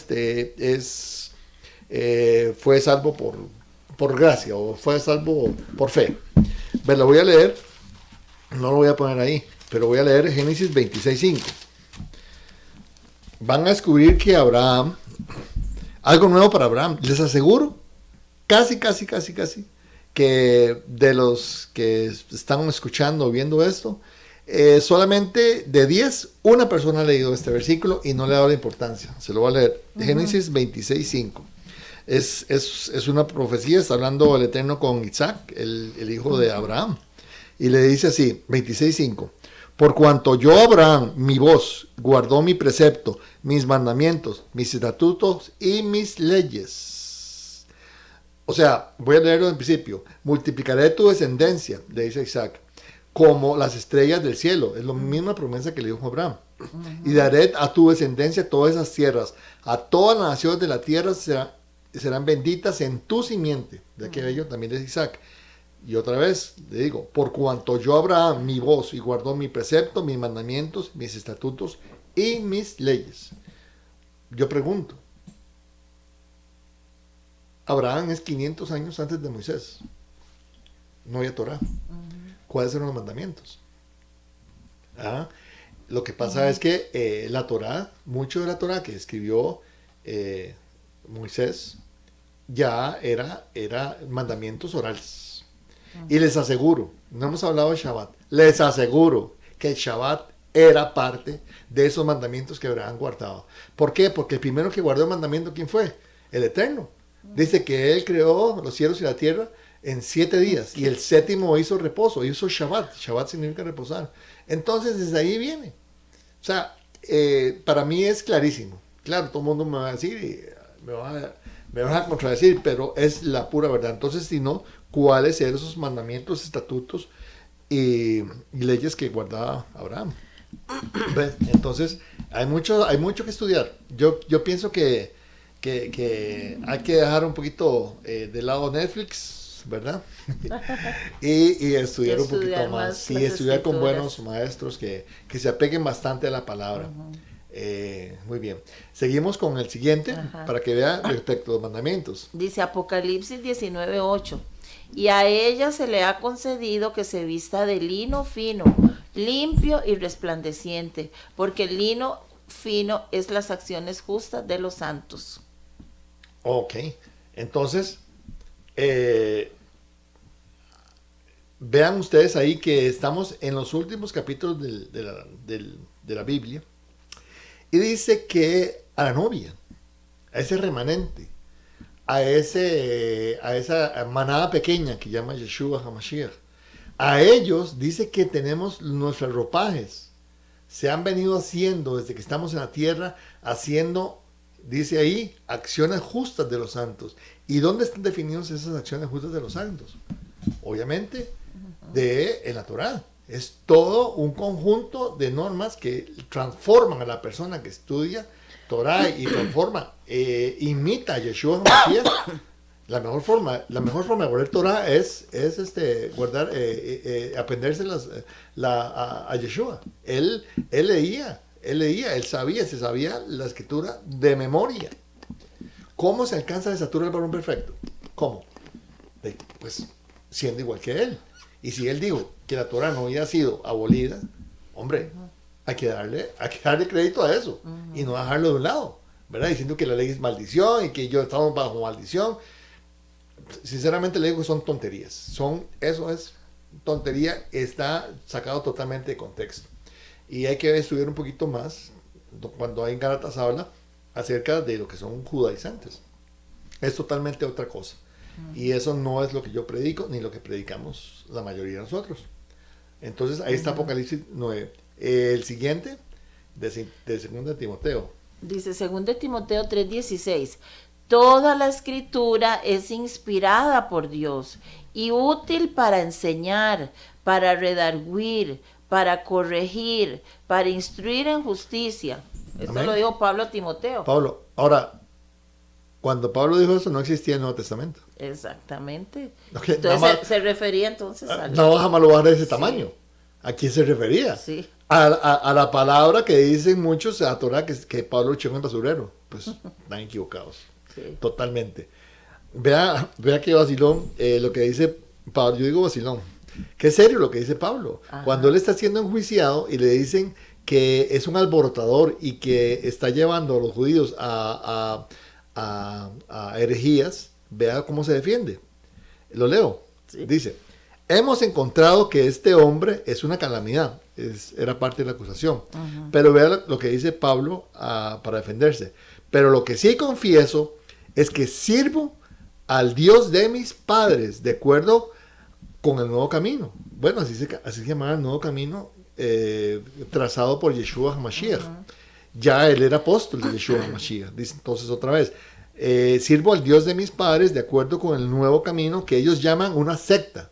fue salvo por gracia, o fue salvo por fe. Lo voy a leer, no lo voy a poner ahí, pero voy a leer Génesis 26:5. Van a descubrir que Abraham, algo nuevo para Abraham, les aseguro casi, que de los que están escuchando o viendo esto, solamente de 10, una persona ha leído este versículo y no le ha dado la importancia. Se lo voy a leer. Génesis 26:5. Es una profecía, está hablando el Eterno con Isaac, el hijo de Abraham. Y le dice así, 26:5. Por cuanto yo, Abraham, mi voz, guardó mi precepto, mis mandamientos, mis estatutos y mis leyes. O sea, voy a leerlo en principio. Multiplicaré tu descendencia, le dice Isaac, como las estrellas del cielo. Es la misma promesa que le dijo Abraham. Y daré a tu descendencia todas esas tierras. A todas las naciones de la tierra serán benditas en tu simiente. De aquí a ello también es Isaac. Y otra vez le digo, por cuanto yo Abraham, mi voz, y guardó mi precepto, mis mandamientos, mis estatutos y mis leyes. Yo pregunto, Abraham es 500 años antes de Moisés. No había Torah. ¿Cuáles eran los mandamientos? Lo que pasa es que la Torah, mucho de la Torah que escribió Moisés, ya era mandamientos orales. Y les aseguro, no hemos hablado de Shabbat, les aseguro que el Shabbat era parte de esos mandamientos que Abraham guardaba. ¿Por qué? Porque el primero que guardó el mandamiento, ¿quién fue? El Eterno. Dice que Él creó los cielos y la tierra en 7 días. Y el séptimo hizo reposo, hizo Shabbat. Shabbat significa reposar. Entonces, desde ahí viene. O sea, para mí es clarísimo. Claro, todo el mundo me va a decir y me va a contradecir, pero es la pura verdad. Entonces, si no, ¿cuáles eran esos mandamientos, estatutos y leyes que guardaba Abraham? ¿Ves? Entonces, hay mucho que estudiar. Yo pienso que hay que dejar un poquito de lado Netflix, ¿verdad? y estudiar un poquito más. Sí, estudiar con buenos maestros que se apeguen bastante a la palabra. Muy bien. Seguimos con el siguiente para que vean respecto a los mandamientos. Dice Apocalipsis 19:8. Y a ella se le ha concedido que se vista de lino fino, limpio y resplandeciente, porque el lino fino es las acciones justas de los santos. Ok, entonces, vean ustedes ahí que estamos en los últimos capítulos de la Biblia, y dice que a la novia, a ese remanente, a esa manada pequeña que llama Yeshua HaMashiach, a ellos dice que tenemos nuestros ropajes, se han venido haciendo desde que estamos en la tierra, haciendo, dice ahí, acciones justas de los santos. ¿Y dónde están definidas esas acciones justas de los santos? Obviamente, en la Torah. Es todo un conjunto de normas que transforman a la persona que estudia Torah y transforma, imita a Yeshua HaMashiach. La mejor forma de guardar Torah es guardar, aprenderse a Yeshua. Él leía, se sabía la escritura de memoria. ¿Cómo se alcanza la estatura del varón perfecto? ¿Cómo? Pues siendo igual que él. Y si él dijo que la Torah no había sido abolida, hombre, hay que darle crédito a eso y no dejarlo de un lado, ¿verdad? Diciendo que la ley es maldición y que yo estamos bajo maldición. Sinceramente le digo que son tonterías. Eso es tontería, está sacado totalmente de contexto. Y hay que estudiar un poquito más cuando hay en Gálatas habla acerca de lo que son judaizantes. Es totalmente otra cosa. Y eso no es lo que yo predico, ni lo que predicamos la mayoría de nosotros. Entonces, ahí está Apocalipsis 9. El siguiente, de 2 Timoteo. Dice 2 Timoteo 3:16. Toda la escritura es inspirada por Dios y útil para enseñar, para redarguir, para corregir, para instruir en justicia. Esto lo dijo Pablo a Timoteo. Pablo, ahora, cuando Pablo dijo eso, no existía el Nuevo Testamento. Exactamente. Okay, entonces se refería entonces a... No, jamás lo va a dar de ese tamaño. ¿A quién se refería? Sí. A la palabra que dicen muchos, a Torah, que Pablo echó en el basurero. Pues están equivocados. Sí. Totalmente. Vea que vacilón lo que dice Pablo. Yo digo vacilón. Qué serio lo que dice Pablo. Ajá. Cuando él está siendo enjuiciado y le dicen que es un alborotador y que está llevando a los judíos a herejías, Vea cómo se defiende. Lo leo. Sí. Dice, hemos encontrado que este hombre es una calamidad. Era parte de la acusación. Pero vea lo que dice Pablo para defenderse. Pero lo que sí confieso es que sirvo al Dios de mis padres, de acuerdo con el nuevo camino. Bueno, así se llamaba el nuevo camino trazado por Yeshua HaMashiach. Ya él era apóstol de Yeshua HaMashiach. Dice entonces otra vez, sirvo al Dios de mis padres de acuerdo con el nuevo camino que ellos llaman una secta.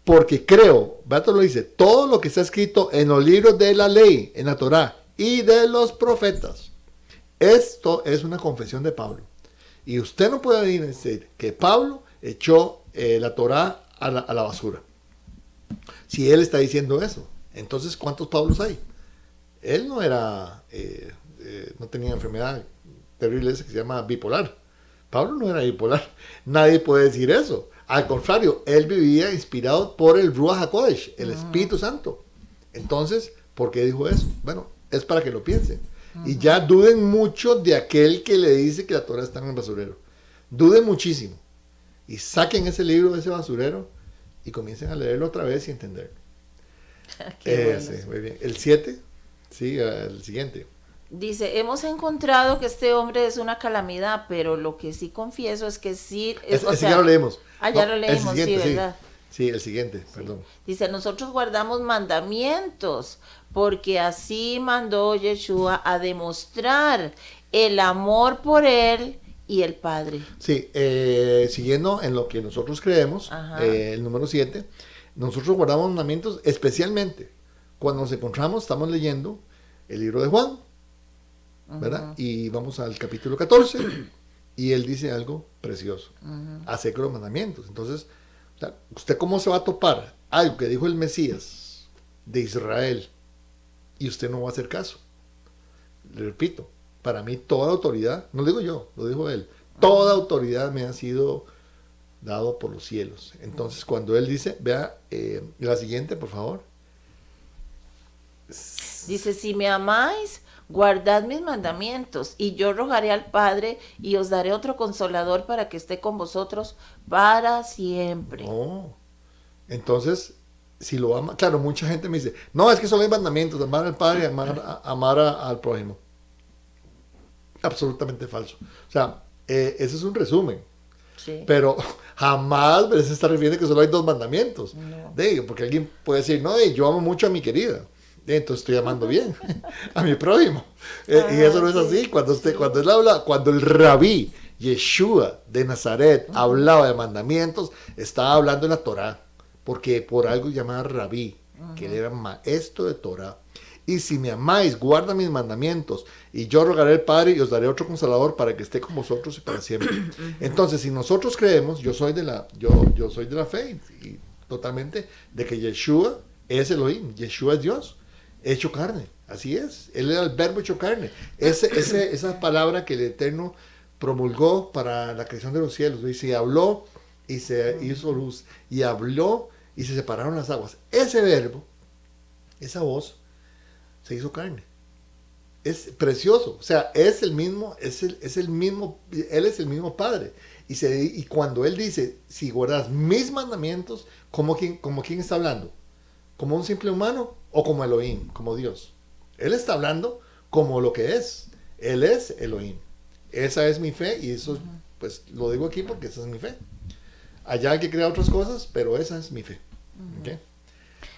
Porque creo, Beato lo dice, todo lo que está escrito en los libros de la ley, en la Torá y de los profetas. Esto es una confesión de Pablo. Y usted no puede venir a decir que Pablo echó la Torá a la basura. Si él está diciendo eso, entonces ¿cuántos Pablos hay? Él no era, no tenía enfermedad terrible esa que se llama bipolar. Pablo no era bipolar. Nadie puede decir eso. Al contrario, él vivía inspirado por el Ruach HaKodesh, el Espíritu Santo. Entonces, ¿por qué dijo eso? Bueno, es para que lo piensen. Y ya duden mucho de aquel que le dice que la Torah está en el basurero. Duden muchísimo. Y saquen ese libro de ese basurero y comiencen a leerlo otra vez y entenderlo. Bueno. Muy bien. El 7, sí, el siguiente. Dice, hemos encontrado que este hombre es una calamidad, pero lo que sí confieso es que sí... Ese ya lo leemos. Ya lo leímos, siguiente, sí, ¿verdad? Sí, el siguiente, perdón. Dice, nosotros guardamos mandamientos, porque así mandó Yeshua a demostrar el amor por él y el Padre. Sí, siguiendo en lo que nosotros creemos, el número 7, nosotros guardamos mandamientos especialmente cuando nos encontramos, estamos leyendo el libro de Juan, ¿verdad? Y vamos al capítulo 14 y él dice algo precioso acerca de los mandamientos. Entonces, o sea, ¿usted cómo se va a topar algo que dijo el Mesías de Israel y usted no va a hacer caso? Le repito, para mí toda autoridad, no lo digo yo, lo dijo él, toda autoridad me ha sido dado por los cielos. Entonces, cuando él dice, vea la siguiente, por favor. Dice, si me amáis, guardad mis mandamientos, y yo rogaré al Padre, y os daré otro consolador para que esté con vosotros para siempre. Oh. Entonces, si lo ama, claro, mucha gente me dice, no, es que solo hay mandamientos, amar al Padre y amar al prójimo. Absolutamente falso. O sea, ese es un resumen. Sí. Pero jamás se está refiriendo que solo hay 2 mandamientos. No. Porque alguien puede decir, no, yo amo mucho a mi querida. Entonces estoy amando bien a mi prójimo. Y eso no es así. Cuando él habla, cuando el rabí Yeshua de Nazaret hablaba de mandamientos, estaba hablando de la Torá, porque por algo llamaba rabí, que él era maestro de Torá. Y si me amáis, guarda mis mandamientos, y yo rogaré al Padre y os daré otro consolador para que esté con vosotros y para siempre. Entonces, si nosotros creemos, yo soy de la fe, y totalmente, de que Yeshua es Elohim, Yeshua es Dios, hecho carne, así es, él era el verbo hecho carne, esa palabra que el Eterno promulgó para la creación de los cielos, dice, y habló y se hizo luz, y habló y se separaron las aguas, ese verbo, esa voz, se hizo carne, es precioso, o sea, es el mismo, él es el mismo Padre, y cuando él dice, si guardas mis mandamientos, como quién está hablando, como un simple humano, o como Elohim, como Dios. Él está hablando como lo que es. Él es Elohim. Esa es mi fe, y eso, pues, lo digo aquí porque esa es mi fe. Allá hay que crear otras cosas, pero esa es mi fe. ¿Okay?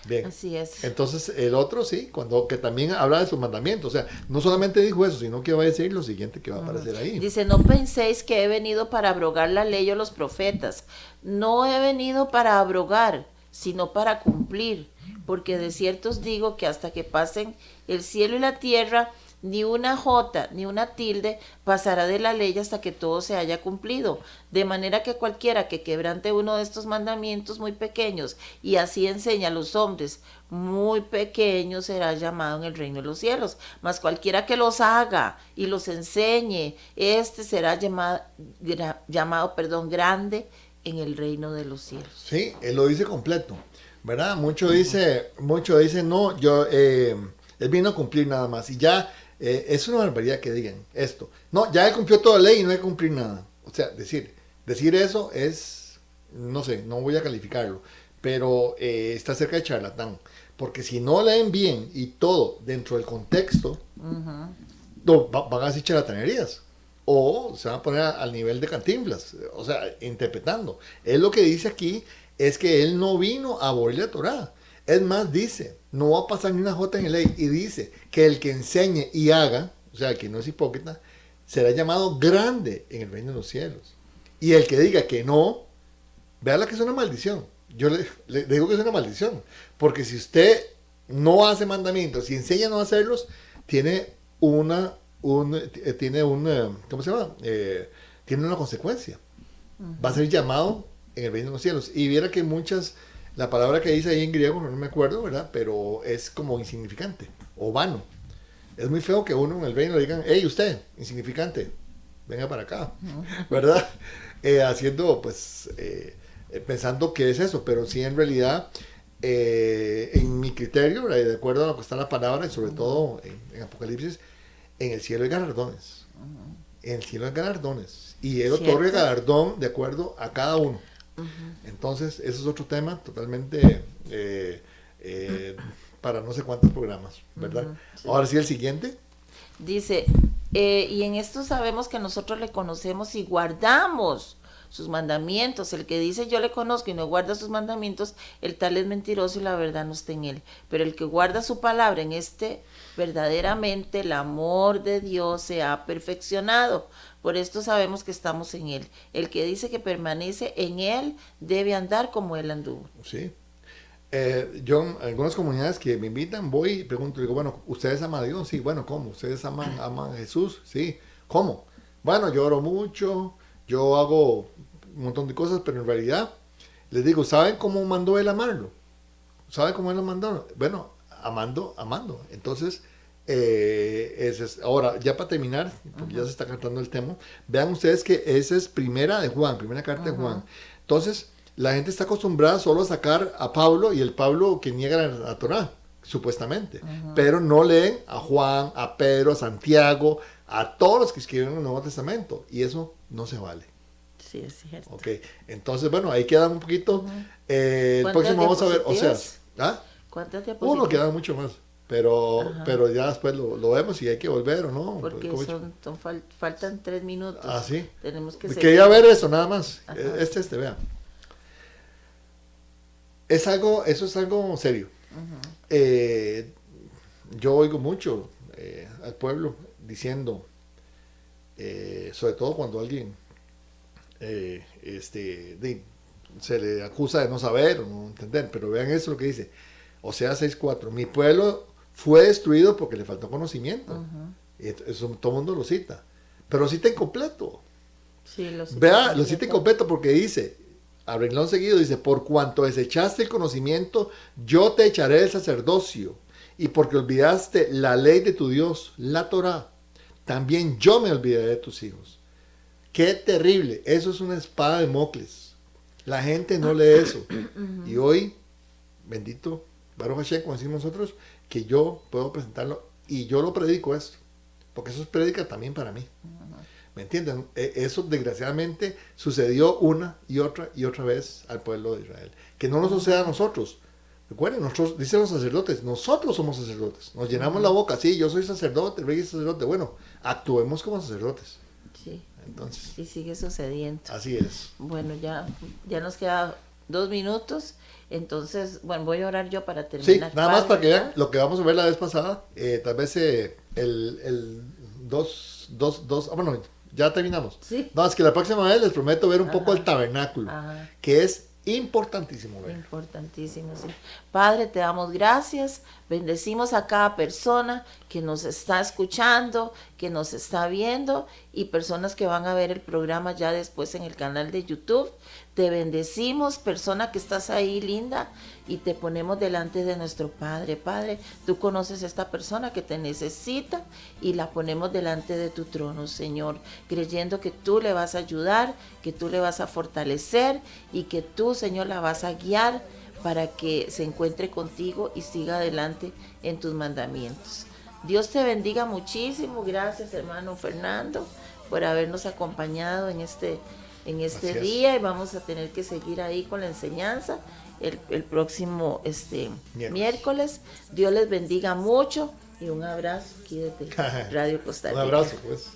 Bien. Así es. Entonces, el otro, sí, que también habla de sus mandamientos. O sea, no solamente dijo eso, sino que va a decir lo siguiente que va a aparecer ahí. Dice, no penséis que he venido para abrogar la ley o los profetas. No he venido para abrogar, sino para cumplir. Porque de cierto os digo que hasta que pasen el cielo y la tierra, ni una jota, ni una tilde pasará de la ley hasta que todo se haya cumplido. De manera que cualquiera que quebrante uno de estos mandamientos muy pequeños, y así enseña a los hombres, muy pequeño será llamado en el reino de los cielos. Mas cualquiera que los haga y los enseñe, este será llamado grande en el reino de los cielos. Sí, él lo dice completo, ¿verdad? Mucho dice, no, él vino a cumplir nada más, y ya, es una barbaridad que digan esto. No, ya él cumplió toda la ley y no hay que cumplir nada. o sea, decir eso es, no sé, no voy a calificarlo, pero está cerca de charlatán. Porque si no leen bien y todo dentro del contexto, van a decir charlatanerías. O se van a poner al nivel de Cantinflas, o sea, interpretando. Él lo que dice aquí es que él no vino a abolir la Torá. Es más, dice, no va a pasar ni una jota en la ley. Y dice que el que enseñe y haga, o sea, que no es hipócrita, será llamado grande en el reino de los cielos. Y el que diga que no, véala que es una maldición. Yo le digo que es una maldición. Porque si usted no hace mandamientos y enseña a no hacerlos, tiene una ¿cómo se llama? Tiene una consecuencia. Va a ser llamado en el reino de los cielos. Y viera que la palabra que dice ahí en griego, no me acuerdo, ¿verdad? Pero es como insignificante o vano. Es muy feo que uno en el reino le digan, hey, usted, insignificante, venga para acá, ¿verdad? Haciendo, pues, pensando que es eso, pero sí en realidad, en mi criterio, ¿verdad? De acuerdo a lo que está en la palabra, y sobre todo en Apocalipsis, en el cielo hay galardones. En el cielo hay galardones. Y él otorga galardón de acuerdo a cada uno. Entonces, eso es otro tema totalmente para no sé cuántos programas, ¿verdad? Sí. Ahora sí, el siguiente. Dice, y en esto sabemos que nosotros le conocemos y guardamos sus mandamientos. El que dice yo le conozco y no guarda sus mandamientos, el tal es mentiroso y la verdad no está en él. Pero el que guarda su palabra, en verdaderamente el amor de Dios se ha perfeccionado. Por esto sabemos que estamos en él. El que dice que permanece en él debe andar como él anduvo. Sí. Yo en algunas comunidades que me invitan voy y pregunto, digo, bueno, ¿ustedes aman a Dios? Sí. Bueno, ¿cómo? ¿Ustedes aman a Jesús? Sí. ¿Cómo? Bueno, yo oro mucho, yo hago un montón de cosas, pero en realidad les digo, ¿saben cómo mandó él amarlo? ¿Saben cómo él lo mandó? Bueno, amando. Entonces, ahora, ya para terminar, porque ya se está cantando el tema, vean ustedes que esa es primera carta de Juan. Entonces, la gente está acostumbrada solo a sacar a Pablo y el Pablo que niega la Torá, supuestamente. Pero no leen a Juan, a Pedro, a Santiago, a todos los que escriben el Nuevo Testamento. Y eso no se vale. Sí, es cierto. Ok, entonces, bueno, ahí queda un poquito. El próximo vamos a ver, o sea, ¿ah? ¿Cuántas diapositivas? Uno queda mucho más. Pero ya después lo vemos y hay que volver o no. Porque faltan 3 minutos. Ah, sí. Tenemos que quería ver eso nada más. Vean. Eso es algo serio. Yo oigo mucho al pueblo diciendo, sobre todo cuando alguien se le acusa de no saber o no entender, pero vean eso lo que dice, Oseas 6:4, mi pueblo fue destruido porque le faltó conocimiento. Eso todo el mundo lo cita, pero lo cita incompleto. Sí, lo cita incompleto porque dice, a renglón seguido dice, por cuanto desechaste el conocimiento, yo te echaré del sacerdocio, y porque olvidaste la ley de tu Dios, la Torá, también yo me olvidaré de tus hijos. ¡Qué terrible! Eso es una espada de Damocles. La gente no lee eso. Y hoy, bendito Baruch Hashem, como decimos nosotros, que yo puedo presentarlo, y yo lo predico esto, porque eso es prédica también para mí. ¿Me entienden? Eso desgraciadamente sucedió una y otra vez al pueblo de Israel. Que no nos suceda a nosotros. Recuerden, nosotros, dicen los sacerdotes, nosotros somos sacerdotes. Nos llenamos la boca, sí, yo soy sacerdote, el rey es sacerdote. Bueno, actuemos como sacerdotes. Sí. Entonces. Y sigue sucediendo. Así es. Bueno, ya nos queda 2 minutos. Entonces, bueno, voy a orar yo para terminar. Sí, nada más para que vean lo que vamos a ver la vez pasada. Tal vez el 2, bueno, ya terminamos. Sí. No, es que la próxima vez les prometo ver un poco el tabernáculo, que es importantísimo ver. Importantísimo, sí. Padre, te damos gracias, bendecimos a cada persona que nos está escuchando, que nos está viendo, y personas que van a ver el programa ya después en el canal de YouTube. Te bendecimos, persona que estás ahí linda, y te ponemos delante de nuestro Padre. Padre, tú conoces a esta persona que te necesita y la ponemos delante de tu trono, Señor, creyendo que tú le vas a ayudar, que tú le vas a fortalecer y que tú, Señor, la vas a guiar para que se encuentre contigo y siga adelante en tus mandamientos. Dios te bendiga muchísimo. Gracias, hermano Fernando. por habernos acompañado en este Gracias. día, y vamos a tener que seguir ahí con la enseñanza el próximo miércoles. Dios les bendiga mucho y un abrazo aquí desde Radio Costa Rica. Un abrazo, pues.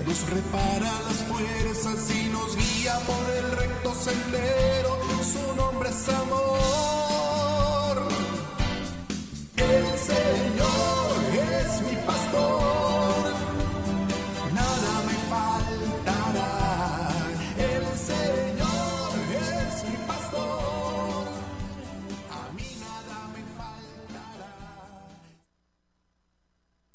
Nos repara las fuerzas y nos guía por el recto sendero. Su nombre es amor.